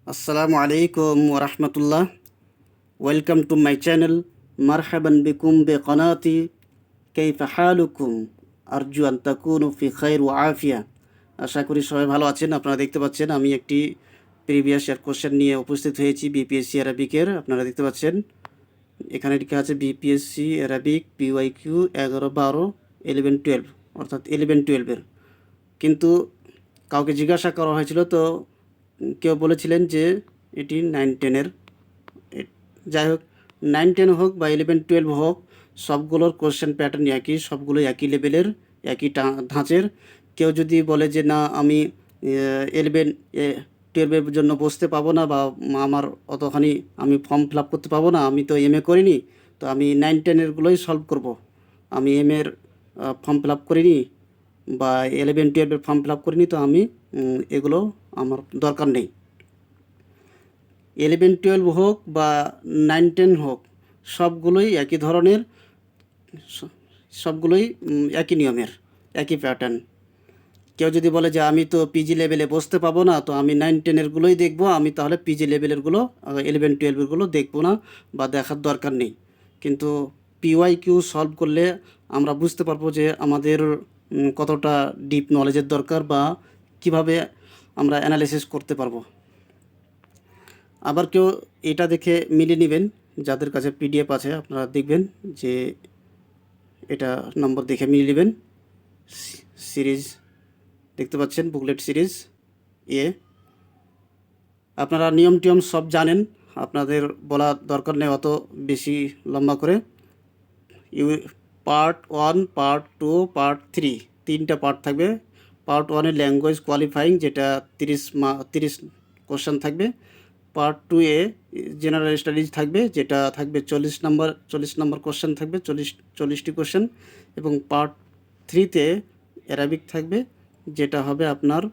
আসসালামু আলাইকুম ওরহমতুল্লাহ। Welcome to my channel. মারহাবান বিকুম বেকনাতি। কাইফা হালুকুম? আরজু আন তাকুনু ফি খাইর ওয়া আফিয়া। আশা করি সবাই ভালো আছেন। আপনারা দেখতে পাচ্ছেন আমি একটি প্রিভিয়াস ইয়ার কোশ্চেন নিয়ে উপস্থিত হয়েছি বিপিএসসি অ্যারাবিকের। আপনারা দেখতে পাচ্ছেন এখানে লেখা আছে বিপিএসসি অ্যারাবিক পিওয়াইকিউ 11, 12, 11, 12, অর্থাৎ 11, 12-এর। কিন্তু কাউকে জিজ্ঞাসা করা হয়েছিল, তো কেউ বলেছিলেন যে এটি 9, 10-এর। যাই হোক, 9, 10 হোক বা 11, 12 হোক, সবগুলোর কোশ্চেন প্যাটার্ন একই, সবগুলো একই লেভেলের, একই ধাঁচের। কেউ যদি বলে যে না আমি 11, 12-এর জন্য বসতে পাবো না, বা আমার অতখানি আমি ফর্ম ফিল আপ করতে পাবো না, আমি তো এমএ করিনি, তো আমি 9, 10-এরগুলোই সলভ করব, আমি এমএর ফর্ম ফিল আপ করিনি বা 11, 12-এর ফর্ম ফিল আপ করিনি, তো আমি এগুলো আমার দরকার নেই। 11, 12 হোক বা 9, 10 হোক, সবগুলোই একই ধরনের, সবগুলোই একই নিয়মের, একই প্যাটার্ন। কেউ যদি বলে যে আমি তো পিজি লেভেলে বসতে পাবো না, তো আমি 9, 10-এরগুলোই দেখবো, আমি তাহলে পিজি লেভেলেরগুলো 11, 12-এরগুলো দেখবো না বা দেখার দরকার নেই। কিন্তু পিওয়াই কিউ সলভ করলে আমরা বুঝতে পারবো যে আমাদের কতটা ডিপ নলেজের দরকার, বা কিভাবে আমরা অ্যানালিসিস করতে পারবো। আবার কেউ এটা দেখে মিলিয়ে নেবেন, যাদের কাছে পিডিএফ আছে আপনারা দেখবেন যে এটা নম্বর দেখে মিলিয়ে নেবেন। সিরিজ দেখতে পাচ্ছেন, বুকলেট সিরিজ এ। আপনারা নিয়ম টিয়ম সব জানেন, আপনাদের বলা দরকার নেই অত বেশি লম্বা করে। পার্ট 1, পার্ট 2, পার্ট 3, তিনটা পার্ট থাকবে। পার্ট 1-এ ল্যাঙ্গুয়েজ কোয়ালিফাইং, যেটা 30 কোশ্চেন থাকবে। পার্ট 2-এ জেনারেল স্টাডিজ থাকবে, যেটা থাকবে 40 নম্বর কোশ্চেন থাকবে, 40টি কোশ্চেন। এবং পার্ট 3-তে অ্যারাবিক থাকবে, যেটা হবে আপনার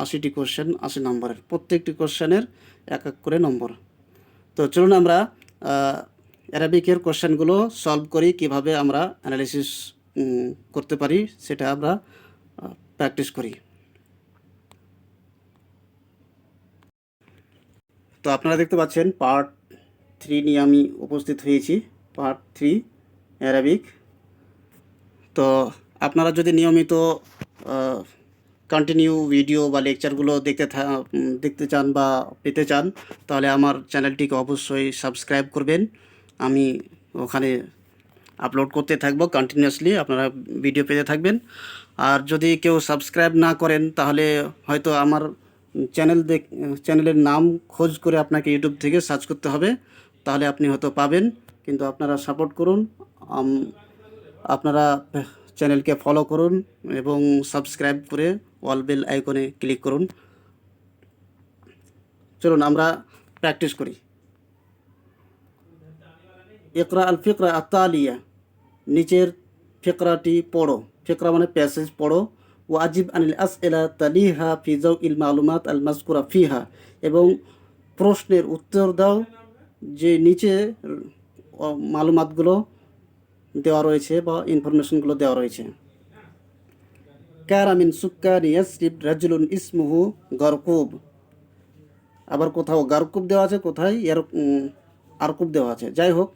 80টি কোশ্চেন, 80 নম্বরের। প্রত্যেকটি কোশ্চেনের এক এক করে নম্বর। তো চলুন আমরা অ্যারাবিকের কোশ্চেনগুলো সলভ করি, কিভাবে আমরা অ্যানালিসিস করতে পারি সেটা আমরা প্র্যাকটিস করি। তো আপনারা দেখতে পাচ্ছেন পার্ট 3 নিয়ে আমি উপস্থিত হয়েছি। Part 3 Arabic. তো আপনারা যদি নিয়মিত কন্টিনিউ ভিডিও বা লেকচারগুলো দেখতে চান বা পেতে চান, তাহলে আমার চ্যানেলটিকে অবশ্যই সাবস্ক্রাইব করবেন। আমি ওখানে আপলোড করতে থাকবো কন্টিনিউয়াসলি, আপনারা ভিডিও পেতে থাকবেন। আর যদি কেউ সাবস্ক্রাইব না করেন, তাহলে হয়তো আমার চ্যানেলের নাম খোঁজ করে আপনাকে ইউটিউব থেকে সার্চ করতে হবে, তাহলে আপনি হয়তো পাবেন। কিন্তু আপনারা সাপোর্ট করুন, আপনারা চ্যানেলকে ফলো করুন এবং সাবস্ক্রাইব করে অল বেল আইকনে ক্লিক করুন। চলুন আমরা প্র্যাকটিস করি। ইকরা আল ফিকরা আতালিয়া, নিচের ফিকরাটি পড়ো। ফিকরা মানে প্যাসেজ পড়ো। ওয়াজিব আনিল আসইলা তালিহা ফি যাউইল মালুমাত আল মাযকুরা ফিহা, এবং প্রশ্নের উত্তর দাও যে নিচে মালুমাতগুলো দেওয়া রয়েছে বা ইনফরমেশনগুলো দেওয়া রয়েছে। কারা মিন সুক্কানি ইয়াসরিব রাজুলুন ইসমুহু গারকুব। আবার কোথাও গারকুব দেওয়া আছে, কোথায় আরকুব দেওয়া আছে। যাই হোক,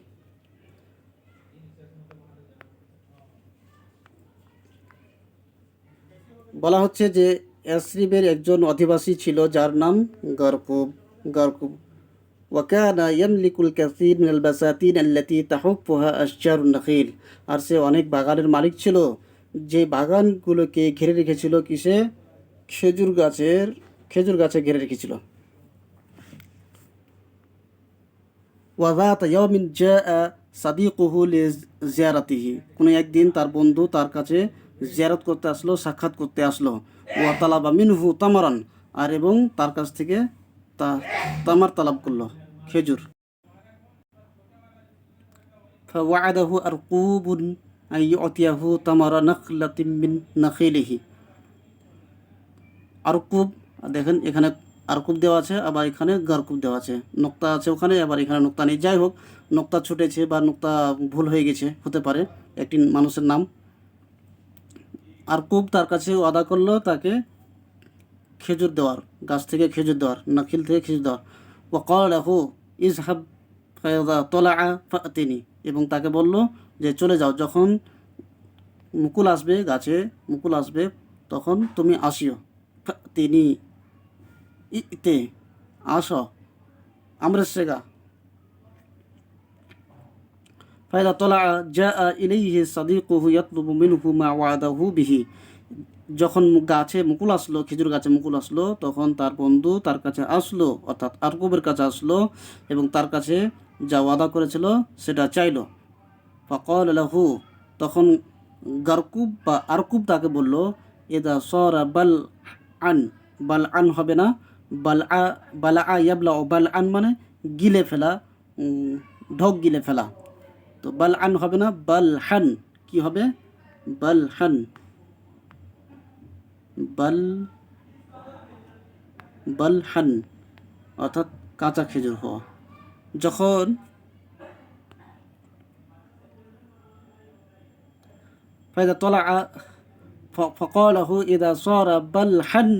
বলা হচ্ছে যে ইয়াসরিবের একজন অধিবাসী ছিল যার নাম গারকুব। ওয়াকানা ইয়ামলিকুল কাসীর মিনাল বাসাতিন আল্লাতী তাহুফুহা আশজারুন নাখিল। আর সে অনেক বাগানের মালিক ছিল, যে বাগানগুলোকে ঘিরে রেখেছিল কিসে? খেজুর গাছে ঘিরে রেখেছিল। ওয়াযাতা ইয়াউমিন জাআ সাদিকুহু লিজিয়ারাতিহি, কোনো একদিন তার বন্ধু তার কাছে জিয়ারত করতে আসলো, সাক্ষাৎ করতে আসলো। ওয়া তালাবা মিনহু তামারান, আর এবং তার কাছ থেকে তামার তালাব করলো, খেজুর। ফাওয়াদাহু আরকুবুন আন ইউতিয়াহু তামারা নাখলাতিন মিন নাখিলিহি। আরকুব, দেখেন এখানে আরকুব দেওয়া আছে, আবার এখানে গারকুব দেওয়া আছে, নোক্তা আছে ওখানে, আবার এখানে নোক্তা নেই। যাই হোক, নোক্তা ছুটেছে বা নোক্তা ভুল হয়ে গেছে, হতে পারে একটি মানুষের নাম। আরকুব তার কাছে ওয়াদা করলো তাকে খেজুর দেওয়ার, গাছ থেকে খেজুর দেওয়ার, নাখিল থেকে খেজুর দেওয়ার। ওয়াকাল লাহু ইজহাব ফাইদা তলা ফাতিনি, এবং তাকে বলল যে চলে যাও, যখন মুকুল আসবে, গাছে মুকুল আসবে তখন তুমি আসিও। তিনি ইতে আস আমরের সেগা ফাইদা তলা জা ইলাইহি সাদিকুহু ইয়াতলুবু মিনহু মা ওয়াদাহু বিহি, যখন গাছে মুকুল আসলো, খেজুর গাছে মুকুল আসলো, তখন তার বন্ধু তার কাছে আসলো, অর্থাৎ আরকুবের কাছে আসলো এবং তার কাছে যা ওয়াদা করেছিল সেটা চাইলো। ফাকাল লাহু, তখন গারকুব বা আরকুব তাকে বলল, এদা সরা বাল আন, বাল আন হবে না, বালা ইয়াবলা, বাল আন মানে গিলে ফেলা, ঢোক গিলে ফেলা। তো বাল আন হবে না, বাল হান, কি হবে? বাল হান, বাল বাল হান অর্থাৎ কাঁচা খেজুর হওয়া। যখন ফাইদা তলা ফকালাহু ইদা সরা বাল হান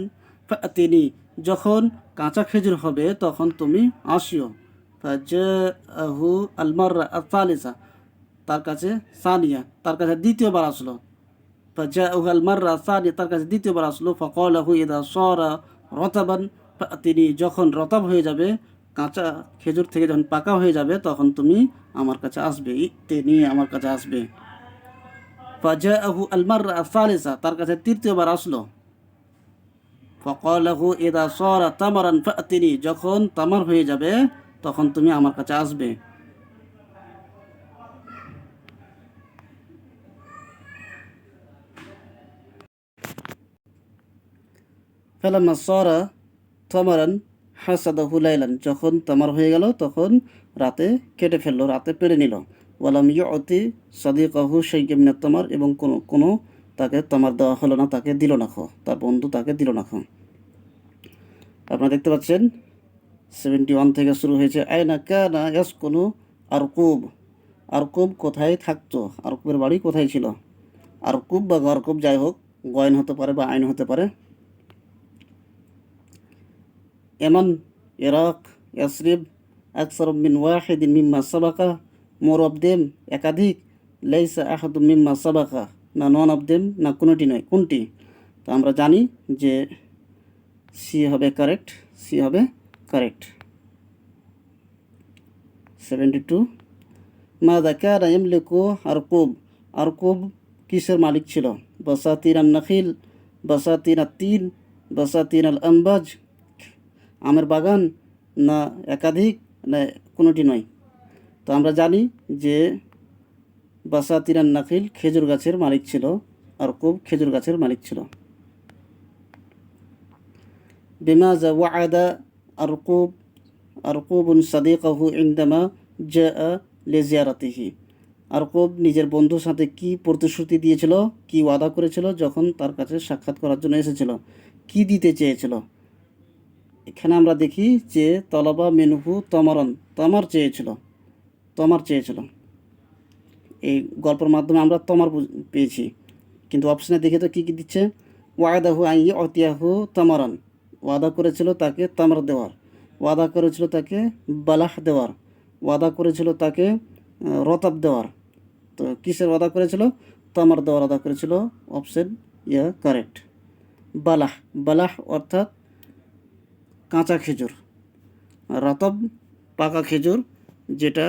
ফাতিনি, যখন কাঁচা খেজুর হবে তখন তুমি আসিও। ফাজাহু আল মাররা আস-সালিসা, তার কাছে সানিয়া, তার কাছে দ্বিতীয়বার আসলো। ফাজাহু আল মাররা সানিয়া, তার কাছে দ্বিতীয়বার আসলো। ফকালাহু ইদা সরা রতাবান ফাতিনি, যখন রতাব হয়ে যাবে, কাঁচা খেজুর থেকে যখন পাকা হয়ে যাবে তখন তুমি আমার কাছে আসবে, ইত্তেনি, আমার কাছে আসবে। ফাজাহু আল মাররা আস-সালিসা, তার কাছে তৃতীয়বার আসলো। ফাকালাহু ইদা সারা তামারান ফাতিনি, যখন তামার হয়ে যাবে তখন তুমি আমার কাছে আসবে। ফালাম্মা সারা তামারান হাসাদাহু লাইলান, যখন তামার হয়ে গেল তখন রাতে কেটে ফেললো, রাতে পেড়ে নিল। ওয়ালাম ইউতি সাদিকাহু শাইয়্যাম মিনাত তামার, এবং কোনো তাকে তামার দেওয়া হলো না, তাকে দিল না খো, তার বন্ধু তাকে দিল না খো। আপনারা দেখতে পাচ্ছেন 71 থেকে শুরু হয়েছে। আয়না কানা ইয়াসকুনু আরকুব, আরকুব কোথায় থাকতো, আরকুবের বাড়ি কোথায় ছিল। আরকুব বা গরকুব যাই হোক, গয়ন হতে পারে বা আইন হতে পারে। এমন ইরাক ইয়াসরিব আকসার মিন ওয়াহিদিন মিম্মা সাবাকা, মোর অফ দেম একাধিক, লাইসা আহাদু মিম্মা সাবাকা, না নন অফ দেম, না কোনোটি নয়, কোনটি? তো আমরা জানি যে সি হবে কারেক্ট, সি হবে কারেক্ট। 72 মাযা কানা ইয়ামলিকু আরকুব, আরকুব কিসের মালিক ছিল? বাসাতিন আন নাখিল, বাসাতিন আত-তিন, বাসাতিন আল আম্বাজ, আমের বাগান, না একাধিক, না কোনোটি নয়। তো আমরা জানি যে বাসাতিন আন নাখিল খেজুর গাছের মালিক ছিল, আরকুব খেজুর গাছের মালিক ছিল। বিমাযা ওয়া'আদা আরকুব আরকুবুন সাদিকাহু ইনদামা জাআ লিজিয়ারাতিহি, আরকুব নিজের বন্ধুর সাথে কি প্রতিশ্রুতি দিয়েছিল, কি ওয়াদা করেছিল যখন তার কাছে সাক্ষাৎ করার জন্য এসেছিল, কি দিতে চেয়েছিল? এখানে আমরা দেখি যে তলাবা মিনহু তামারান, তামার চেয়েছিল, তামার চেয়েছিল। এই গল্পের মাধ্যমে আমরা তামার পেয়েছি, কিন্তু অপশনে দেখে তো কী কী দিচ্ছে? ওয়াদাহু আন ইউতিয়াহু তামারান, ওয়াদা করেছিল তাকে তামার দেওয়ার, ওয়াদা করেছিল তাকে বালাহ দেওয়ার, ওয়াদা করেছিল তাকে রতাব দেওয়ার। তো কিসের ওয়াদা করেছিল? তামার দেওয়ার ওয়াদা করেছিল। অপশন ইয়া কারেক্ট। বালাহ, বালাহ অর্থাৎ কাঁচা খেজুর, রতাব পাকা খেজুর, যেটা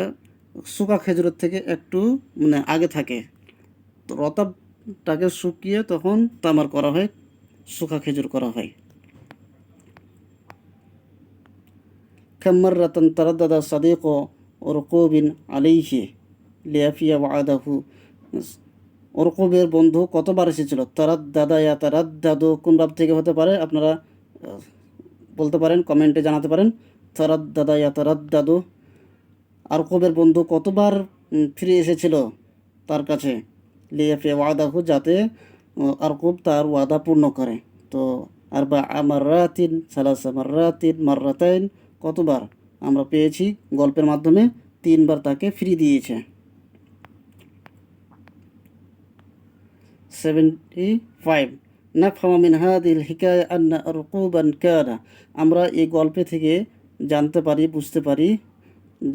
শুকা খেজুরের থেকে একটু মানে আগে থাকে। তো রতাবটাকে শুকিয়ে তখন তামার করা হয়, শুকা খেজুর করা হয়। كم مرة تردد صديق رقوب عليه ليفي وعده, রকুবের বন্ধু কতবার এসেছিল? তারাদ্দাদা ইয়া তারাদ্দাদু কোন ভাব থেকে হতে পারে? আপনারা বলতে পারেন, কমেন্টে জানাতে পারেন। তারাদ্দাদা ইয়া তারাদ্দাদু, আরকুবের বন্ধু কতবার ফিরে এসেছিল তার কাছে? লিয়াফি ওয়াদাহু, যাতে আরকুব তার ওয়াদা পূর্ণ করে। তো আরবা মাররাতিন, সালাসা মাররাতিন, মাররাতাইন, কতবার? আমরা পেয়েছি গল্পের মাধ্যমে 3 বার তাকে ফ্রি দিয়েছে। 75 নাফহামু মিন হাদিহিল হিকায়া আন্না আরকুবান কানা, আমরা এই গল্পে থেকে জানতে পারি, বুঝতে পারি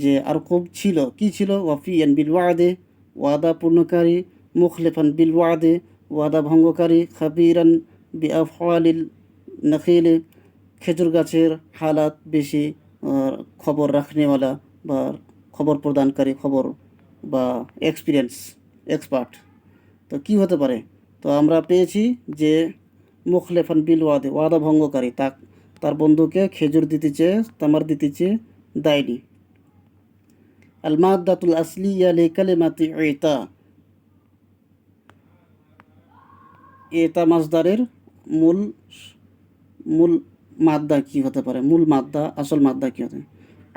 যে আরকুব ছিল, কি ছিল, ওয়াফিয়ান বিল ওয়াদে, ওয়াদা পূর্ণকারী, মুখলিফান বিল ওয়াদে, ওয়াদা ভঙ্গকারী, খাবিরান বি আফআলিল নখিলে, খেজুর গাছের হালাত বেশি খবর রাখনেওয়ালা বা খবর প্রদানকারী, খবর বা এক্সপিরিয়েন্স, এক্সপার্ট। তো কি হতে পারে? তো আমরা পেয়েছি যে মুখলেফান বিল ওয়াদে, ওয়াদা ভঙ্গকারী, তার বন্ধুকে খেজুর দিতে চেয়ে, তামার দিতে চেয়ে দেয়নি। আল মাদ্দাতুল আসলিয়া লিকালিমাতি ইতা, এটা মাজদারের মূল মূল মাদ্দা কি হতে পারে? মূল মাদ্দা, আসল মাদ্দা কি হতে?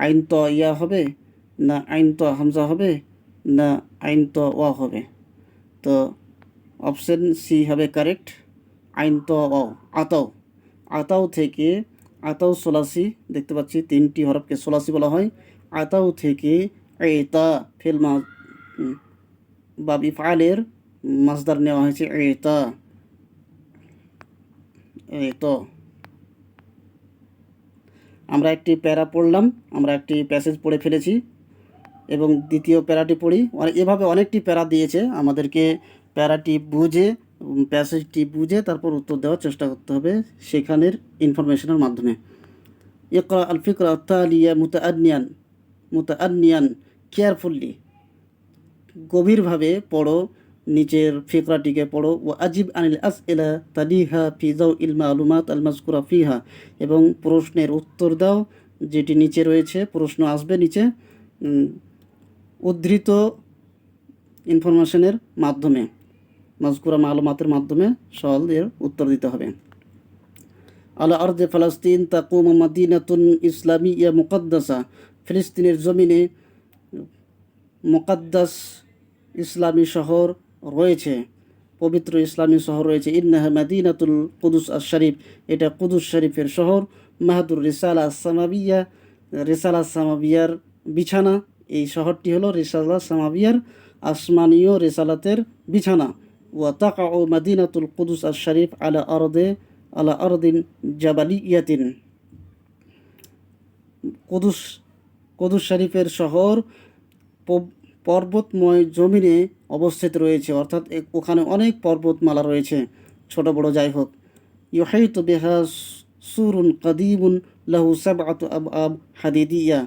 আইন ত ইয়া হবে, না আইন ত হামজা হবে, না আইন ত ওয়া হবে? তো অপশন সি হবে কারেক্ট, আইন ত ওয়াও, আতাও। আতাও থেকে, আতাও সোলাসি, দেখতে পাচ্ছি 3টি হরফকে সোলাসি বলা হয়। আতাও থেকে এতা ফেল বা ইফআলের মাজদার নেওয়া হয়েছে এতা, তো আমরা একটি প্যারা পড়লাম, আমরা একটি প্যাসেজ পড়ে ফেলেছি এবং দ্বিতীয় প্যারাটি পড়ি। এভাবে অনেকটি প্যারা দিয়েছে, আমাদেরকে প্যারাটি বুঝে, প্যাসেজটি বুঝে তারপর উত্তর দেওয়ার চেষ্টা করতে হবে সেখানের ইনফরমেশনের মাধ্যমে। ইকরা আল ফিকরা তালিয়া মুতাআন্নিয়ান, মুতাআন্নিয়ান কেয়ারফুলি, গভীরভাবে পড়ো, নিচের ফিকরাটিকে পড়ো। ও আজিব আনিল আসইলা তালিহা ফি যাউইল মালুমাত আল মাযকুরা ফিহা, এবং প্রশ্নের উত্তর দাও যেটি নিচে রয়েছে, প্রশ্ন আসবে নিচে উদ্ধৃত ইনফরমেশনের মাধ্যমে, মাযকুরা মালুমাতের মাধ্যমে সওয়াল এর উত্তর দিতে হবে। আলা আরদে ফালাস্তিন তাকুমু মাদিনাতুন ইসলামিয়া মুকাদ্দাসা, ফিলিস্তিনের জমিনে মুকাদ্দাস ইসলামী শহর রয়েছে, পবিত্র ইসলামী শহর রয়েছে। ইন্নাহা মাদিনাতুল কুদুস আশ শরীফ, এটা কুদুস শরীফের শহর। মাহাদুর রিসালা সামাবিয়া, রিসালা সামাবিয়ার বিছানা, এই শহরটি হলো রিসালা সামাবিয়ার আসমানীয় রিসালাতের বিছানা। ওয়া তাকাউ মাদিনাতুল কুদুস আশ শরীফ আলা আরদিন জাবালিয়াতিন, কুদুস শরীফের শহর পর্বতময় জমিনে অবস্থিত রয়েছে, অর্থাৎ ওখানে অনেক পর্বতমালা রয়েছে, ছোট বড় যাই হোক। ইউহাইতু বিহা সুরুন কাদিমুন লাহু সাবআতু আবআব হাদিদিয়া,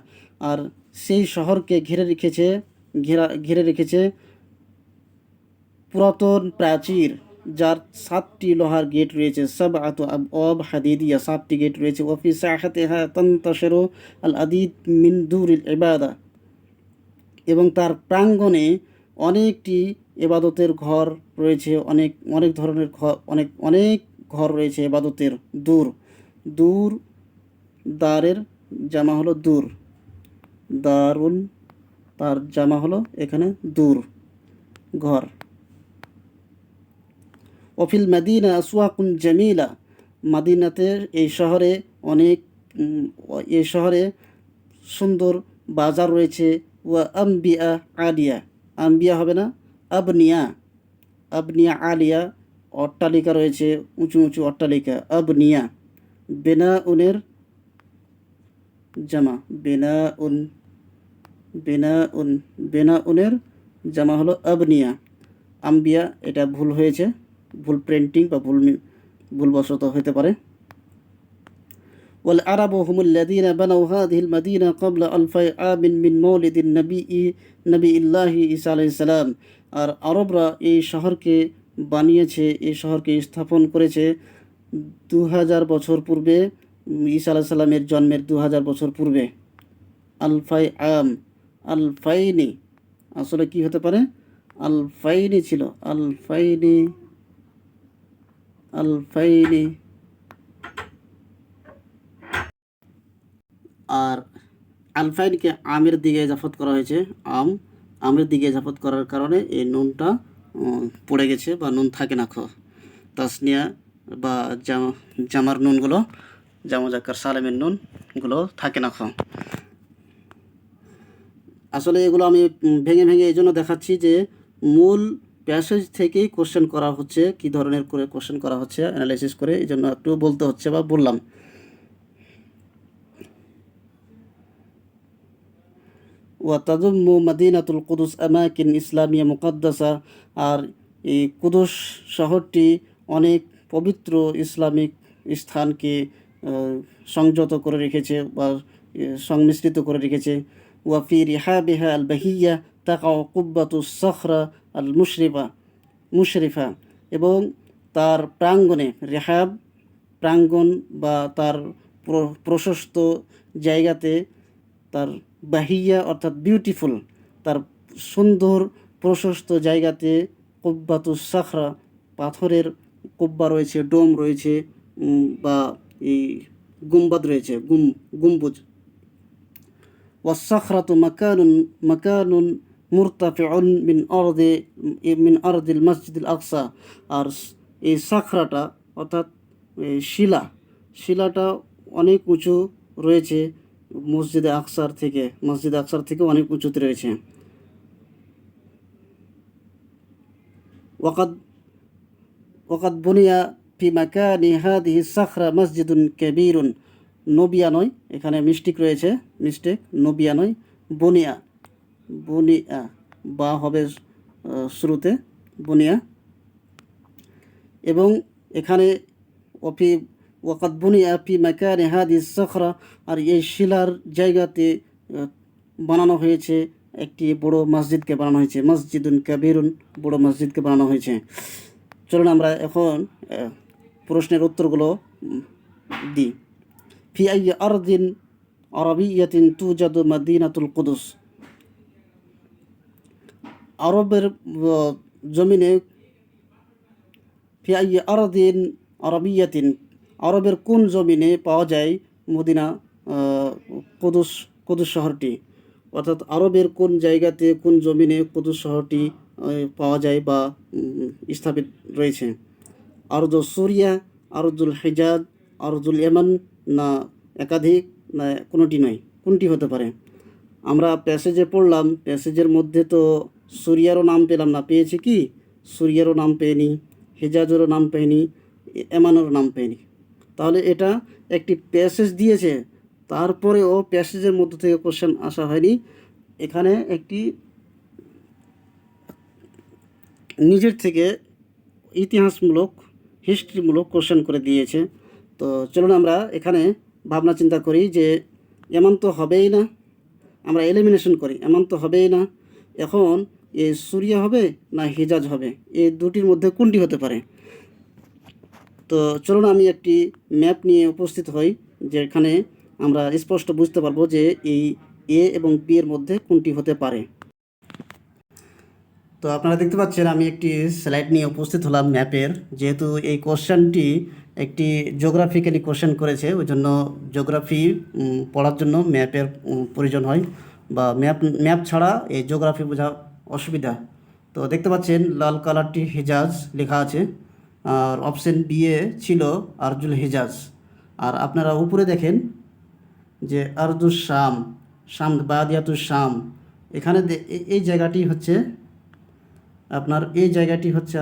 আর সেই শহরকে ঘিরে রেখেছে পুরাতন প্রাচীর, যার 7টি লোহার গেট রয়েছে। সাবআতু আবআব হাদিদিয়া, 7টি গেট রয়েছে। ওয়াফি সাহাতিহা তানতাশিরু আল আদিদ মিন দুরিল ইবাদা, এবং তার প্রাঙ্গণে অনেকটি ইবাদতের ঘর রয়েছে, অনেক ধরনের ঘর, অনেক ঘর রয়েছে ইবাদতের। দূর দারের জামা হলো দূর, দারুন তার জামা হলো এখানে দূর, ঘর। ওফিল মাদিনা আসওয়াকুন জামিলা, মাদিনাতে এই শহরে এই শহরে সুন্দর বাজার রয়েছে। ওয়া আম্বিয়া আলিয়া, আম্বিয়া হবে না, আবনিয়া আলিয়া, অট্টালিকা রয়েছে, উঁচু উঁচু অট্টালিকা। আবনিয়া বেনাউনের জামা, বেনাউনের জামা হলো আবনিয়া। আম্বিয়া এটা ভুল হয়েছে, ভুল প্রিন্টিং বা ভুলবশত হতে পারে। والعرب هم الذين بنوا هذه المدينة قبل 2000 عام من مولد নবী ইল্লাহ ঈসা আলাইহিস সালাম, আর আরবরা এই শহরকে বানিয়েছে, এই শহরকে স্থাপন করেছে 2000 বছর পূর্বে, ঈসা আলাইহিস সালামের জন্মের 2000 বছর পূর্বে। আলফাই আম, আলফাইনি আসলে কি হতে পারে? আলফাইনি ছিল, আলফাইনি। আর আলফাইনকে আমের দিকে ইজাফত করা হয়েছে, আমের দিকে ইজাফত করার কারণে এই নুনটা পড়ে গেছে বা নুন থাকে না। তাসনিয়া বা জামার নুনগুলো, জামা সালেমের নুনগুলো থাকে না। আসলে এগুলো আমি ভেঙে এই জন্য দেখাচ্ছি যে মূল প্যাসেজ থেকেই কোশ্চেন করা হচ্ছে, কি ধরনের করে কোশ্চেন করা হচ্ছে অ্যানালাইসিস করে, এই জন্য একটু বলতে হচ্ছে বা বললাম। ওয়াতাদুম্মু মাদিনাতুল কুদুস আমাকিন ইসলামিয়া মুকাদ্দাসা, আর এই কুদুস শহরটি অনেক পবিত্র ইসলামিক স্থানকে সংযত করে রেখেছে বা সংমিশ্রিত করে রেখেছে। ওয়াফি রিহাবিহা আল বাহিয়া তাকাও কুব্বাতুস সখরা আল মুশরিফা, এবং তার প্রাঙ্গণে, রেহাব প্রাঙ্গণ বা তার প্রশস্ত জায়গাতে, তার বাহিয়া অর্থাৎ বিউটিফুল, তার সুন্দর প্রশস্ত জায়গাতে কুব্বাতুস সাখরা, পাথরের কুব্বা রয়েছে, ডোম রয়েছে, বা এই গুম্বাদ রয়েছে, গম্বুজ। ওয়াসসাখরাতু মাকানুন মুরতাফিউন মিন আরদিল মসজিদুল আকসা, আর এই সাখরাটা অর্থাৎ শিলাটা অনেক উঁচু রয়েছে মসজিদে আকসার থেকে অনেক উঁচুতে রয়েছে। ওয়াকাদ বুনিয়া ফি মাকানি হাদিহি সাখরা মসজিদুন কাবীরুন, নবিয়া নয়, এখানে মিস্টেক, নবিয়া নয়, বুনিয়া বা হবে শুরুতে, বুনিয়া। এবং এখানে ওয়াকাদ বুনিয়া ফি মাকানি হাদিহি সাখরা, আর এই শিলার জায়গাতে বানানো হয়েছে একটি বড় মসজিদকে বানানো হয়েছে, মসজিদুন কাবীরুন, বড় মসজিদকে বানানো হয়েছে। চলুন আমরা এখন প্রশ্নের উত্তরগুলো দিই। ফি আই আরদিন আরবিয়াতিন তুজাদু মাদিনাতুল কুদুস, আরবের জমিনে, ফি আই আরদিন আরবিয়াতিন, আরবের কোন জমিনে পাওয়া যায় মদিনা কুদুস শহরটি, অর্থাৎ আরবের কোন জায়গাতে, কোন জমিনে কুদুস শহরটি পাওয়া যায় বা স্থাপিত রয়েছে। আরদুল সুরিয়া, আরদুল হিজাজ, আরদুল ইয়ামান, না একাধিক, না কোনোটি নয়, কোনটি হতে পারে? আমরা প্যাসেজে পড়লাম, প্যাসেজের মধ্যে তো সুরিয়ারও নাম পেলাম না, পেয়েছি কি? সুরিয়ারও নাম পেয়নি, হিজাজেরও নাম পেয়নি, ইয়ামানেরও নাম পেয়নি। তাহলে এটা একটি প্যাসেজ দিয়েছে, তারপরেও প্যাসেজের মধ্যে থেকে কোশ্চেন আসা হয়নি, এখানে একটি নিজের থেকে ইতিহাসমূলক, হিস্ট্রিমূলক কোশ্চেন করে দিয়েছে। তো চলুন আমরা এখানে ভাবনা চিন্তা করি যে এমন তো হবেই না, আমরা এলিমিনেশন করি, এমন তো হবেই না। এখন এই সুরিয়া হবে না হিজাজ হবে, এই দুটির মধ্যে কোনটি হতে পারে? তো চলুন আমি একটি ম্যাপ নিয়ে উপস্থিত হই, যেখানে আমরা স্পষ্ট বুঝতে পারবো যে এই এ এবং বি এর মধ্যে কোনটি হতে পারে। তো আপনারা দেখতে পাচ্ছেন আমি একটি স্লাইড নিয়ে উপস্থিত হলাম ম্যাপের, যেহেতু এই কোশ্চেনটি একটি জিওগ্রাফিক্যালি কোশ্চেন করেছে, ওই জন্য জিওগ্রাফি পড়ার জন্য ম্যাপের প্রয়োজন হয়, বা ম্যাপ ছাড়া এই জিওগ্রাফি বোঝা অসুবিধা। তো দেখতে পাচ্ছেন লাল কালারটি হিজাজ লেখা আছে, আর অপশন বি এ ছিল আরজুল হিজাজ। আর আপনারা উপরে দেখেন যে আরজুল শাম বাদিয়াতুল শাম, এখানে এই জায়গাটি হচ্ছে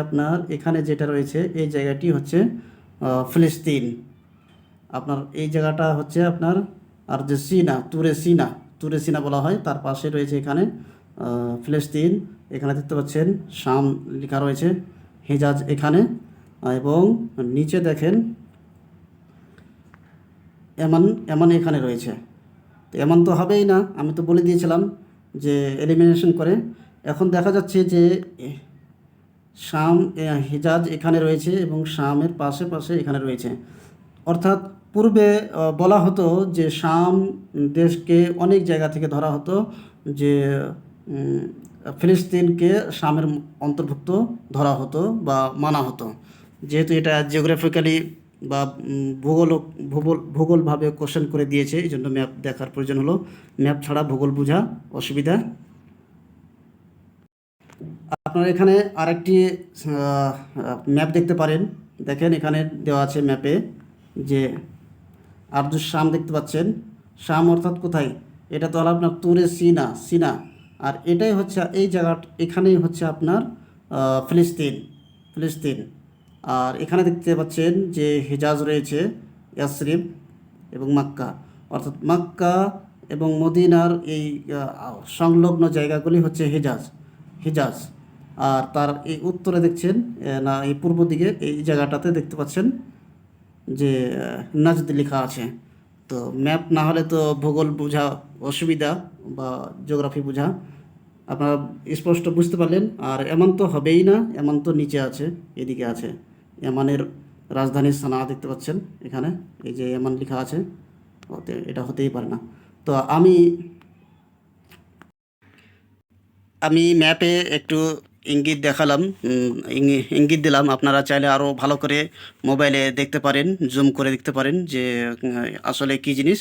আপনার, এখানে যেটা রয়েছে এই জায়গাটি হচ্ছে ফিলিস্তিন। আপনার এই জায়গাটা হচ্ছে আপনার, আর যে তুরে সিনা বলা হয়, তার পাশে রয়েছে এখানে ফিলিস্তিন। এখানে দেখতে পাচ্ছেন শাম লেখা রয়েছে, হিজাজ এখানে, এবং নিচে দেখেন এমন এখানে রয়েছে। তো এমন তো হবেই না, আমি তো বলে দিয়েছিলাম যে এলিমিনেশন করে। এখন দেখা যাচ্ছে যে হিজাজ এখানে রয়েছে এবং শামের পাশে এখানে রয়েছে। অর্থাৎ পূর্বে বলা হতো যে শাম দেশকে অনেক জায়গা থেকে ধরা হতো, যে ফিলিস্তিনকে শামের অন্তর্ভুক্ত ধরা হতো বা মানা হতো। যেহেতু এটা জিওগ্রাফিক্যালি বা ভূগোলভাবে কোশ্চেন করে দিয়েছে, এই জন্য ম্যাপ দেখার প্রয়োজন হলো, ম্যাপ ছাড়া ভূগোল বোঝা অসুবিধা। আপনারা এখানে আরেকটি ম্যাপ দেখতে পারেন, দেখেন এখানে দেওয়া আছে ম্যাপে যে আরজুল শাম দেখতে পাচ্ছেন, শাম অর্থাৎ কোথায়? এটা তো হলো আপনার তুরে সিনা, আর এটাই হচ্ছে এই জায়গাটা, এখানেই হচ্ছে আপনার ফিলিস্তিন, ফিলিস্তিন। আর এখানে দেখতে পাচ্ছেন যে হিজাজ রয়েছে, ইয়াসরিব এবং মাক্কা। অর্থাৎ মাক্কা এবং মদিনার এই সংলগ্ন জায়গাগুলি হচ্ছে হিজাজ, হিজাজ। আর তার এই উত্তরে দেখছেন না এই পূর্ব দিকে এই জায়গাটাতে দেখতে পাচ্ছেন যে নাজদ লেখা আছে। তো ম্যাপ না হলে তো ভূগোল বোঝা অসুবিধা বা জিওগ্রাফি বোঝা। আপনারা স্পষ্ট বুঝতে পারলেন। আর এমন তো হবেই না, এমন তো নিচে আছে, এদিকে আছে। এমানের রাজধানী সানা দেখতে পাচ্ছেন এখানে, এই যে এমান লেখা আছে, এটা হতেই পারে না। তো আমি আমি ম্যাপে একটু ইঙ্গিত দেখালাম, ইঙ্গিত দিলাম। আপনারা চাইলে আরও ভালো করে মোবাইলে দেখতে পারেন, জুম করে দেখতে পারেন যে আসলে কী জিনিস।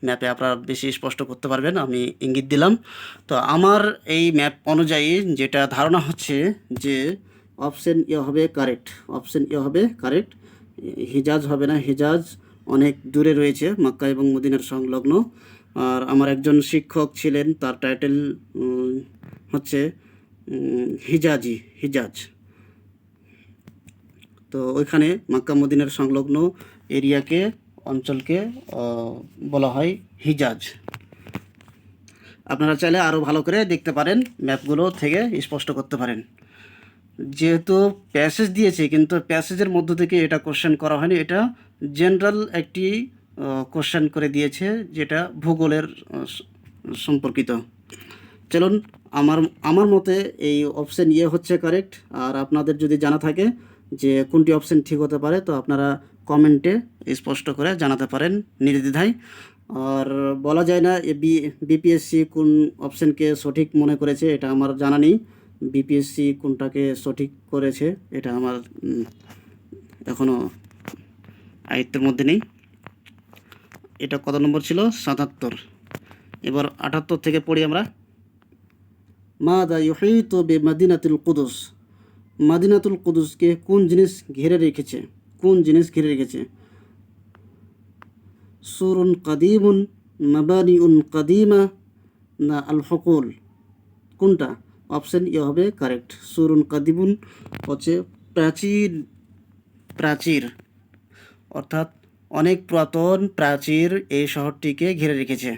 ম্যাপে আপনারা বেশি স্পষ্ট করতে পারবেন। আমি ইঙ্গিত দিলাম। তো আমার এই ম্যাপ অনুযায়ী যেটা ধারণা হচ্ছে যে অপশন এ হবে কারেক্ট, অপশন এ হবে কারেক্ট। হিজাজ হবে না, হিজাজ অনেক দূরে রয়েছে মক্কা এবং মদিনার সংলগ্ন। আর আমার একজন শিক্ষক ছিলেন, তার টাইটেল হচ্ছে হিজাজি, হিজাজ। তো ওইখানে মক্কা মদিনার সংলগ্ন এরিয়াকে, অঞ্চলকে বলা হয় হিজাজ। আপনারা চাইলে আরও ভালো করে দেখতে পারেন, ম্যাপগুলো থেকে স্পষ্ট করতে পারেন। যেহেতু প্যাসেজ দিয়েছে, কিন্তু প্যাসেজের মধ্য থেকে এটা কোশ্চেন করা হয়নি, এটা জেনারেল একটি কোশ্চেন করে দিয়েছে যেটা ভূগোলের সম্পর্কিত। চলুন, আমার আমার মতে এই অপশন ইয়ে হচ্ছে কারেক্ট। আর আপনাদের যদি জানা থাকে যে কোনটি অপশন ঠিক হতে পারে, তো আপনারা কমেন্টে স্পষ্ট করে জানাতে পারেন নির্দ্বিধায়। আর বলা যায় না বিপিএসসি কোন অপশনকে সঠিক মনে করেছে, এটা আমার জানা নেই। বিপিএসসি কোনটাকে সঠিক করেছে এটা আমার এখনও আয়ত্তের মধ্যে নেই। এটা কত নম্বর ছিল? ৭৭। এবার ৭৮ থেকে পড়ি আমরা। মাদা ইউহিতু বিমাদিনাতুল কুদুস, মাদিনাতুল কুদুসকে কোন জিনিস ঘিরে রেখেছে? কোন জিনিস ঘিরে রেখেছে? সুরুন কাদিমুন, মাবানিউন কাদিমা, না আল হকুল? কোনটা? অপশন এ হবে কারেক্ট। সুরুন কাদিমুন হচ্ছে প্রাচীর, প্রাচীর অর্থাৎ অনেক পুরাতন প্রাচীর এই শহরটিকে ঘিরে রেখেছে।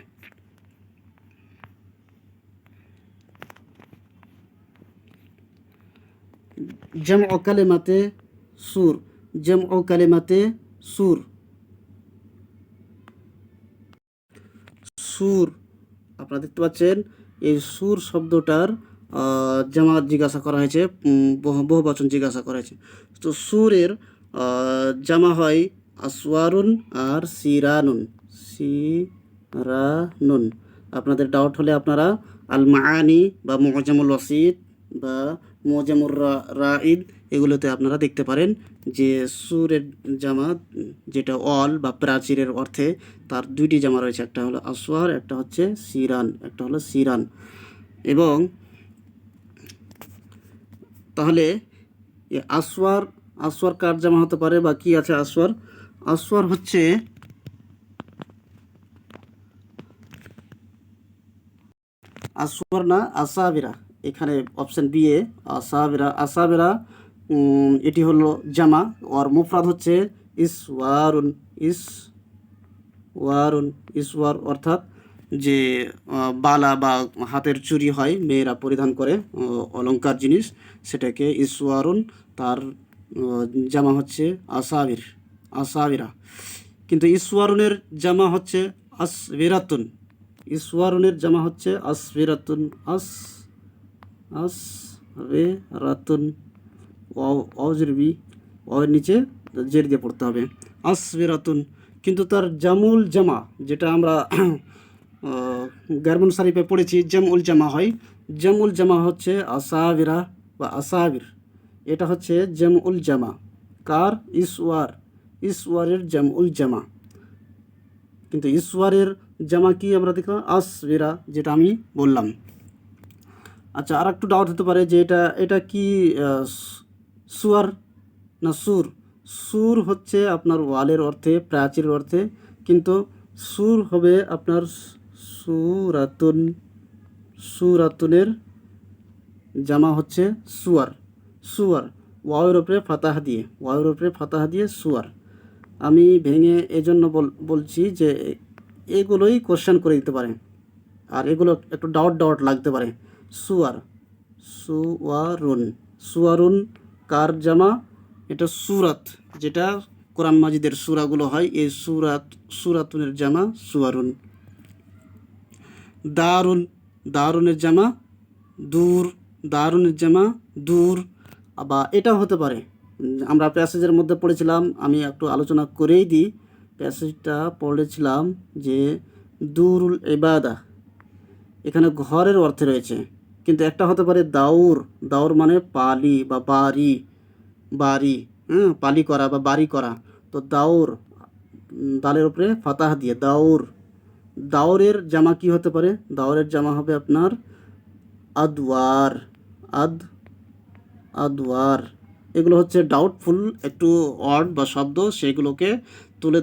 জামউ কালিমাতে সুর, জামউ কালিমাতে সুর, সুর। আপনারা দেখতে পাচ্ছেন এই সুর শব্দটার জামা জিজ্ঞাসা করা হয়েছে, বহু বচন জিজ্ঞাসা করা হয়েছে। তো সুরের জামা হয় আসওয়ারুন আর সিরানুন, সিরানুন। আপনাদের ডাউট হলে আপনারা আল মাআনি বা মুজামুল ওয়াসিত বা মুজামুর রাইদ এগুলোতে আপনারা দেখতে পারেন যে সুরের জামা যেটা অল বা প্রাচীরের অর্থে, তার দুইটি জামা রয়েছে, একটা হলো আসওয়ার, একটা হচ্ছে সিরান, একটা হলো সিরান। এবং তাহলে আসওয়ার, আসওয়ার কার জামা হতে পারে বা কি আছে আসওয়ার? আসওয়ার হচ্ছে আসওয়ার না আসাবিরা। এখানে অপশন বি এ আসাবিরা, আসাবিরা এটি হলো জামা। ওর মুফরাদ হচ্ছে ইসওয়ারুন, ইসওয়ারুন, ইসওয়ার অর্থাৎ যে বালা বা হাতের চুড়ি হয়, মেয়েরা পরিধান করে অলংকার জিনিস, সেটাকে ইসওয়ারুন। তার জামা হচ্ছে আসাবির, আসাবিরা। কিন্তু ইসওয়ারুনের জামা হচ্ছে আসবিরাতুন, ইসওয়ারুনের জামা হচ্ছে আসবিরাতুন, আসবিরাতুন। অজরবি, ওর নিচে জের দিয়ে পড়তে হবে, আসবিরাতুন। কিন্তু তার জামুল জামা, যেটা আমরা গারমুন শরীফে পড়েছি জামউল জামা হয়, জামউল জামা হচ্ছে আসাবিরা বা আসাবির। এটা হচ্ছে জামউল জামা। কার? ইসওয়ার, ইসওয়ারের জামউল জামা। কিন্তু ইসওয়ারের জামা কি আমরা দেখলাম? আসবিরা, যেটা আমি বললাম। আচ্ছা, আর একটু ডাউট হতে পারে যে এটা এটা কি সুয়ার না সুর? সুর হচ্ছে আপনার ওয়ালের অর্থে, প্রাচীরের অর্থে, কিন্তু সুর হবে আপনার সুরাতুন, সুরাতুনের জামা হচ্ছে সুয়ার। সুয়ার ওয়াওয়ের উপরে ফাতাহ দিয়ে সুয়ার। আমি ভেঙে এজন্য বলছি যে এগুলোই কোশ্চেন করে দিতে পারে, আর এগুলো একটু ডাউট ডাউট লাগতে পারে। সুয়ার, সুয়ারুন, সুয়ারুন কার জামা? এটা সুরাত, যেটা কোরআন মাজিদের সূরাগুলো হয়, এই সুরাতুনের জামা সুয়ারুন। দারুন, দারুনের জামা দূর, দারুনের জামা দূর। বা এটাও হতে পারে, আমরা প্যাসেজের মধ্যে পড়েছিলাম, আমি একটু আলোচনা করেই দিই। প্যাসেজটা পড়েছিলাম যে দুরুল ইবাদা, এখানে ঘরের অর্থে রয়েছে, কিন্তু একটা হতে পারে দাউর। দাউর মানে পালি বা বাড়ি, বাড়ি, হ্যাঁ, পালি করা বা বাড়ি করা। তো দাউর, দালের উপরে ফাতাহ দিয়ে দাউর। দাউরের জামা কি হতে পারে? দাউরের জামা হবে আপনার আদওয়ার, আদওয়ার। এগুলো হচ্ছে ডাউটফুল একটু ওয়ার্ড বা শব্দ, সেগুলোকে তুলে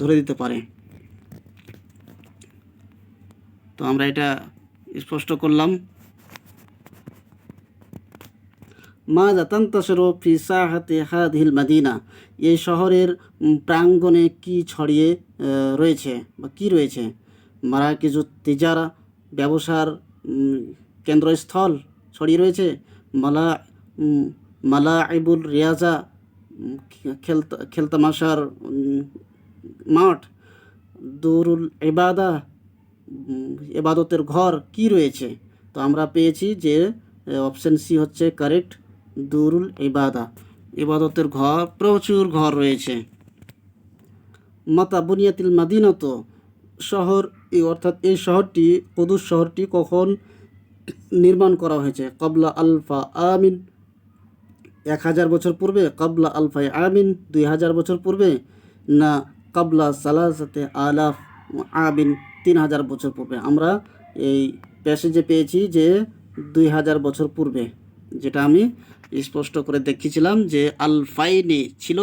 ধরে দিতে পারে। তো আমরা এটা স্পষ্ট করলাম। মাযা তানতাশিরু ফি সাহাতি হাযিহিল মাদিনা, এই শহরের প্রাঙ্গণে কি ছড়িয়ে রয়েছে বা কি রয়েছে? মারাকিজুত তিজারা, ব্যবসার কেন্দ্রস্থল ছড়িয়ে রয়েছে। মালা মালাইবুল রিয়াজা, খেলতামাশার মাঠ। দুরুল ইবাদা, ইবাদতের ঘর কি রয়েছে? তো আমরা পেয়েছি যে অপশন সি হচ্ছে কারেক্ট, দুরুল ইবাদা, ইবাদতের ঘর, প্রচুর ঘর রয়েছে। মাতা বুনিয়াতিল মাদিনত, শহর, অর্থাৎ এই শহরটি, কুদুস শহরটি কখন নির্মাণ করা হয়েছে? কবলা আলফা আমিন, 1000 বছর পূর্বে। কবলা আলফাই আমিন, 2000 বছর পূর্বে। না কবলা সালাসাতে আলাফ আমিন, 3000 বছর পূর্বে। আমরা এই প্যাসেজে পেয়েছি যে 2000 বছর পূর্বে, যেটা আমি স্পষ্ট করে দেখিয়েছিলাম যে আলফাইনি ছিল,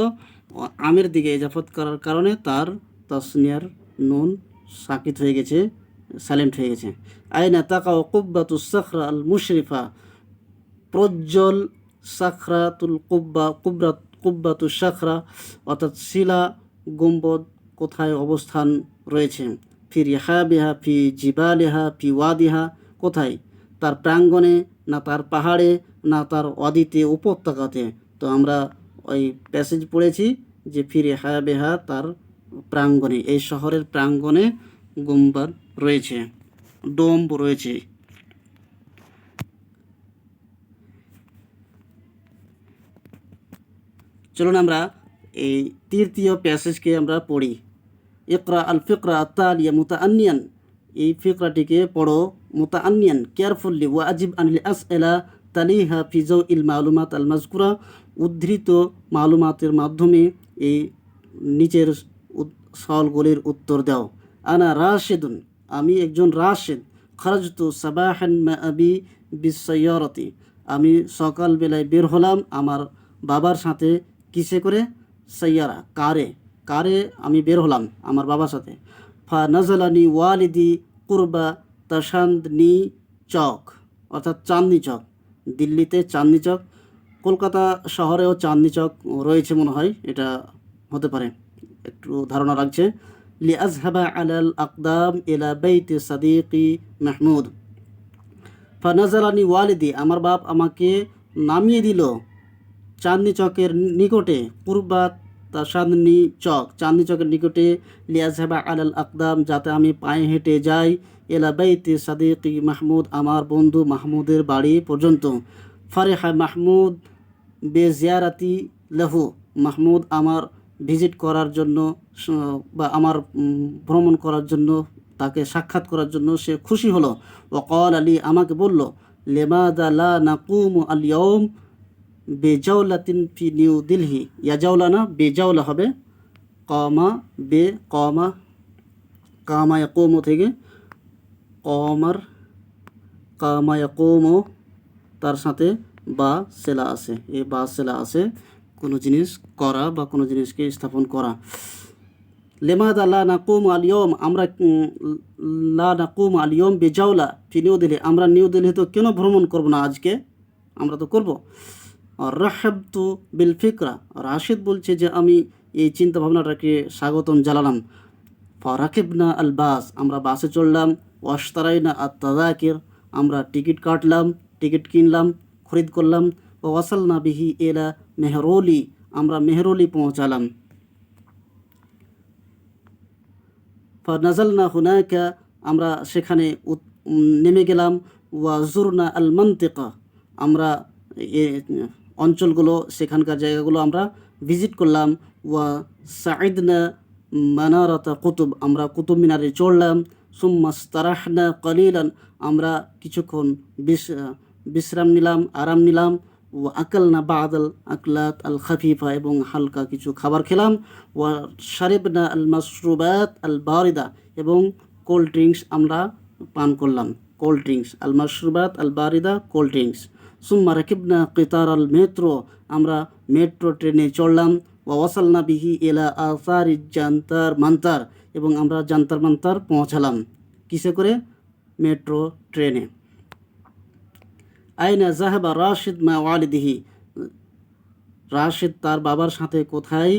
আমের দিকে ইজাফত করার কারণে তার তাসনিয়ার নুন সাকিত হয়ে গেছে, সাইলেন্ট হয়ে গেছে। আইনা তাকাও কুব্বাতুস সাখরা আল মুশরিফা, প্রজ্জ্বল সাখরাতুল কুব্বাতুস সাখরা, অর্থাৎ শিলা গম্বদ কোথায় অবস্থান রয়েছে? ফি রিহাবিহা ফি জিবালিহা ফি ওয়াদিহা, কোথায়? তার প্রাঙ্গণে, না তার পাহাড়ে, না তার ওয়াদিতে, উপত্যকাতে? তো আমরা ওই প্যাসেজ পড়েছি যে ফি রিহাবিহা, তার প্রাঙ্গণে, এই শহরের প্রাঙ্গণে গুম্বাদ রয়েছে, ডোম রয়েছে। চলুন আমরা এই তৃতীয় প্যাসেজকে আমরা পড়ি। ইকরা আল ফিকরা আত্তালিয়া মুতাআন্নিয়ান, এই ফিকরাটিকে পড়ো মুতাআন্নিয়ান, কেয়ারফুললি, ওয়া আজিব আনিল আসএলা তালিহা ফি যাউইল মালুমাত আল মাজকুরা, উদ্ধৃত মালুমাতের মাধ্যমে এই নিচের সওয়ালগুলির উত্তর দাও। আনা রাশিদুন, আমি একজন রাশিদ। খারাজতু সাবাহান মা আবি বিসাইয়ারাতি, আমি সকালবেলায় বের হলাম আমার বাবার সাথে। কিসে করে? সাইয়ারা, কারে, কারে আমি বের হলাম আমার বাবার সাথে। ফা নাজালানি ওয়ালিদি কুরবা তাসান্দনি চক, অর্থাৎ চাঁদনি চক, দিল্লিতে চাঁদনি চক। কলকাতা শহরেও চাঁদনি চক রয়েছে মনে হয়, এটা হতে পারে, একটু ধারণা রাখছে। লি আজহাবা আলাল আকদাম ইলা বাইতি সাদিকি মাহমুদ, ফানাজালানি ওয়ালিদি, আমার বাপ আমাকে নামিয়ে দিল চাঁদনি চকের নিকটে। পূর্বাত চাঁদনি চক, চাঁদনি চকের নিকটে। লিয়াজহাবা আলাল আকদাম, যাতে আমি পায়ে হেঁটে যাই। এলা বাইতি সাদিকি মাহমুদ, আমার বন্ধু মাহমুদের বাড়ি পর্যন্ত। ফারেহা মাহমুদ বেজিয়ারাতি লাহু, মাহমুদ আমার ভিজিট করার জন্য বা আমার ভ্রমণ করার জন্য, তাকে সাক্ষাৎ করার জন্য সে খুশি হলো। ওয়াকাল আলী, আমাকে বলল, লিমাযা লা নাকুমু আল ইয়াউম বেজাওলাতিন ফি নিউ দিল্লি, ইয়াজাওলা না বেজাওলা হবে, কমা বে কমা, কামা ইয়াকুমু থেকে কমার, কামা ইয়াকুমু, তার সাথে বা সেলা আছে, এই বা সেলা আছে, কোনো জিনিস করা বা কোনো জিনিসকে স্থাপন করা। লিমাযা লা নাকুমু আল ইয়াউম, আমরা লা নাকুমু আল ইয়াউম বেজাওলা ফি নিউ দিল্লি, আমরা নিউ দিল্লিতে কেন ভ্রমণ করব না আজকে? আমরা তো করব। রাহাবতু বিল ফিকরা, রাশিদ বলছে যে আমি এই চিন্তা ভাবনাটাকে স্বাগতম জানালাম। ফারাকিবনা আল বাস, আমরা বাসে চড়লাম। ওয়াশতারাইনা আত তাযাকির, আমরা টিকিট কাটলাম, টিকিট কিনলাম, খরিদ করলাম। ও ওয়াসালনা বিহি এলা মেহরৌলি, আমরা মেহরৌলি পৌঁছালাম। ফানাজালনা হুনাকা, আমরা সেখানে নেমে গেলাম। ওয়া জুরনা আল মান্তিকা, আমরা এ অঞ্চলগুলো, সেখানকার জায়গাগুলো আমরা ভিজিট করলাম। ওয়া সাইদনা মানারাতা কুতুব, আমরা কুতুব মিনারে চড়লাম। সুম্মাস্তারাহনা কালিলান, আমরা কিছুক্ষণ বিশ্রাম নিলাম, আরাম নিলাম। ও আকালনা বাদাল আকলাত আল খাফিফা, এবং হালকা কিছু খাবার খেলাম। ওয়া শারিবনা আল মাশরুবাত আল বারিদা, এবং কোল্ড ড্রিঙ্কস আমরা পান করলাম। কোল্ড ড্রিঙ্কস, আল মাশরুবাত আল বারিদা, কোল্ড ড্রিঙ্কস। সুম্মা রাকিবনা কিতার আল মেট্রো, আমরা মেট্রো ট্রেনে চড়লাম। ওয়া ওয়াসালনা বিহি এলা আসারি জান্তার মান্তার, এবং আমরা জান্তার মান্তার পৌঁছালাম। কিসে করে? মেট্রো ট্রেনে। আইনা জাহাবা রাশিদ মা ওয়ালিদিহি, রাশিদ তার বাবার সাথে কোথায়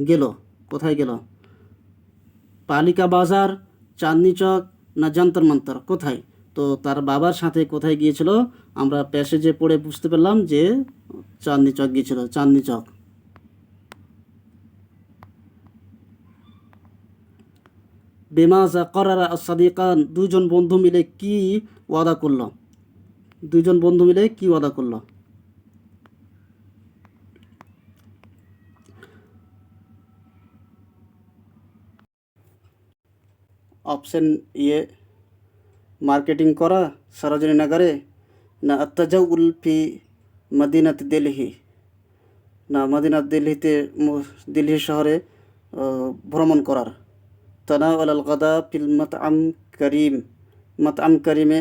গেল? কোথায় গেল? পালিকা বাজার, চাঁদনি চক, না জান্তর মন্তর, কোথায়? তো তার বাবার সাথে কোথায় গিয়েছিল? আমরা প্যাসেজে পড়ে বুঝতে পারলাম যে চাঁদনি চক গিয়েছিল, চাঁদনি চক। বেমাজা করারা সাদিকান, দুজন বন্ধু মিলে কি ওয়াদা করলো? দুজন বন্ধু মিলে কি ওয়াদা করলো? অপশন ইয়ে, মার্কেটিং করা সরোজিনী নগরে, না আত্তাজাউল ফি মদিনাত দিল্লি, না মদিনাত দিল্লিতে, দিল্লি শহরে ভ্রমণ করার। তানাওয়াল আল গাদা ফিল মাতআম করিম, মাতআম করিমে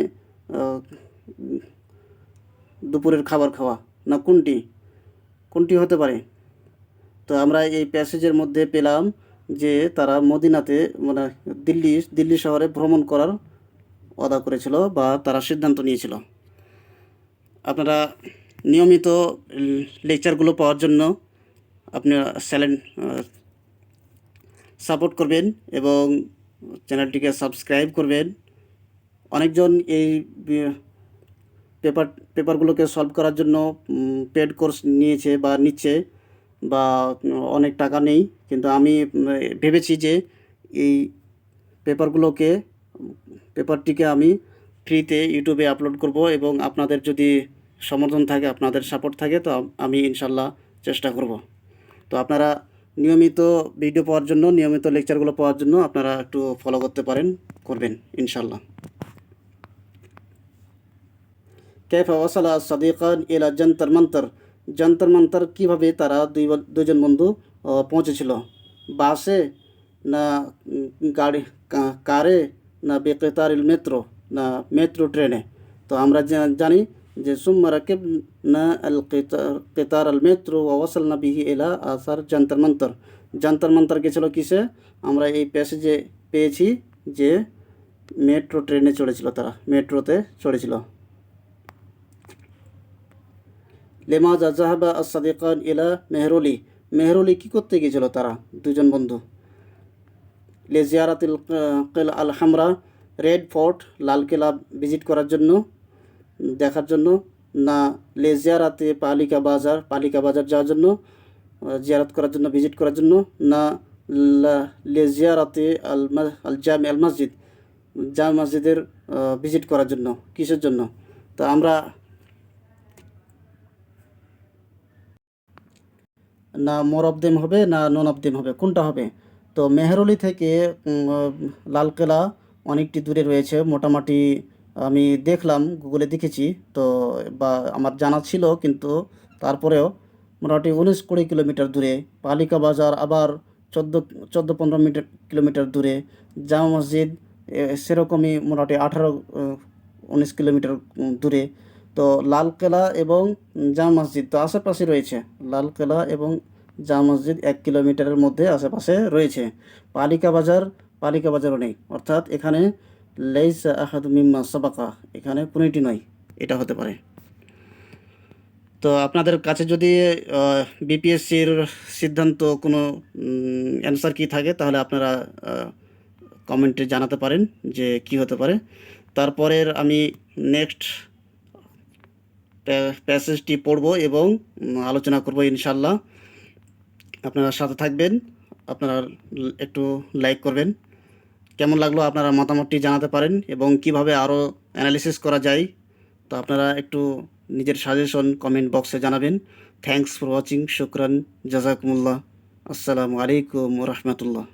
দুপুরের খাবার খাওয়া, না কোনটি? কোনটি হতে পারে? তো আমরা এই প্যাসেজের মধ্যে পেলাম যে তারা মদিনাতে, মানে দিল্লি শহরে ভ্রমণ করার ওয়াদা করেছিল, বা তারা সিদ্ধান্ত নিয়েছিল। আপনারা নিয়মিত লেকচারগুলো পাওয়ার জন্য আপনারা সাপোর্ট করবেন এবং চ্যানেলটিকে সাবস্ক্রাইব করবেন। অনেকজন এই পেপারগুলোকে সলভ করার জন্য পেড কোর্স নিয়েছে বা নিচ্ছে, বা অনেক টাকা নেই, কিন্তু আমি ভেবেছি যে এই পেপারটিকে আমি ফ্রিতে ইউটিউবে আপলোড করব, এবং আপনাদের যদি সমর্থন থাকে, আপনাদের সাপোর্ট থাকে, তো আমি ইনশাল্লাহ চেষ্টা করব। তো আপনারা নিয়মিত ভিডিও পাওয়ার জন্য, নিয়মিত লেকচারগুলো পাওয়ার জন্য আপনারা একটু ফলো করবেন ইনশাল্লাহ। কাইফা ওয়াসালা সাদিকান ইলা জান্তর মন্তর, জান্তর মন্তর কীভাবে তারা দুজন বন্ধু পৌঁছেছিল? বাসে, না কারে, না বেকেতারিল মেট্রো, না মেট্রো ট্রেনে? তো আমরা জানি যে সুম্মা রাকিবনা আল কিতার আল মেট্রো ওয়া ওয়াসালনা বিহি ইলা আসার জান্তর মন্তর, জান্তর মন্তর গেছিল কিসে? আমরা এই প্যাসেজে পেয়েছি যে মেট্রো ট্রেনে চড়েছিল, তারা মেট্রোতে চড়েছিল। লেমাজা জাহাবা আস-সাদিকান ইলা মেহরৌলি, মেহরৌলি কী করতে গিয়েছিল তারা দুজন বন্ধু? লে জিয়ারাতিল কিল আল হামরা, রেড ফোর্ট, লাল কেলা ভিজিট করার জন্য, দেখার জন্য, না লে জিয়ারাতে পালিকা বাজার যাওয়ার জন্য, জিয়ারত করার জন্য, ভিজিট করার জন্য, না লে জিয়ারাতে আল জামে আল মসজিদ, জামে মসজিদের ভিজিট করার জন্য। কিসের জন্য? তো আমরা না মোর অফ দেম হবে, না নন অফ দেম হবে, কোনটা হবে? তো মেহরৌলি থেকে লালকেলা অনেকটি দূরে রয়েছে, মোটামুটি আমি দেখলাম, গুগলে দেখেছি তো, বা আমার জানা ছিল, কিন্তু তারপরেও মোটামুটি 19-20 কিলোমিটার দূরে। পালিকা বাজার আবার 14-15 কিলোমিটার দূরে। জামা মসজিদ সেরকমই মোটামুটি 18-19 কিলোমিটার দূরে। তো লালকেলা এবং জামা মসজিদ তো আশেপাশে রয়েছে, লালকেলা এবং জামা মসজিদ 1 কিলোমিটারের মধ্যে আশেপাশে রয়েছে। পালিকা বাজারও নেই, অর্থাৎ এখানে লাইসা আহাদু মিম্মা সাবাকা, এখানে কোনটি নয়, এটা হতে পারে। তো আপনাদের কাছে যদি বিপিএসসির সিদ্ধান্ত কোনো অ্যান্সার কি থাকে তাহলে আপনারা কমেন্টে জানাতে পারেন যে কি হতে পারে। তারপরের আমি নেক্সট প্যাসেজটি পড়ব এবং আলোচনা করব ইনশাল্লাহ। আপনারা সাথে থাকবেন, আপনারা একটু লাইক করবেন। কেমন লাগলো আপনারা মতামতটি জানাতে পারেন এবং কিভাবে আরও অ্যানালিসিস করা যায় তো আপনারা একটু নিজের সাজেশন কমেন্ট বক্সে জানাবেন। থ্যাংকস ফর ওয়াচিং, শুকরান, জাজাকুমুল্লাহ। আসসালামু আলাইকুম রহমতুল্লাহ।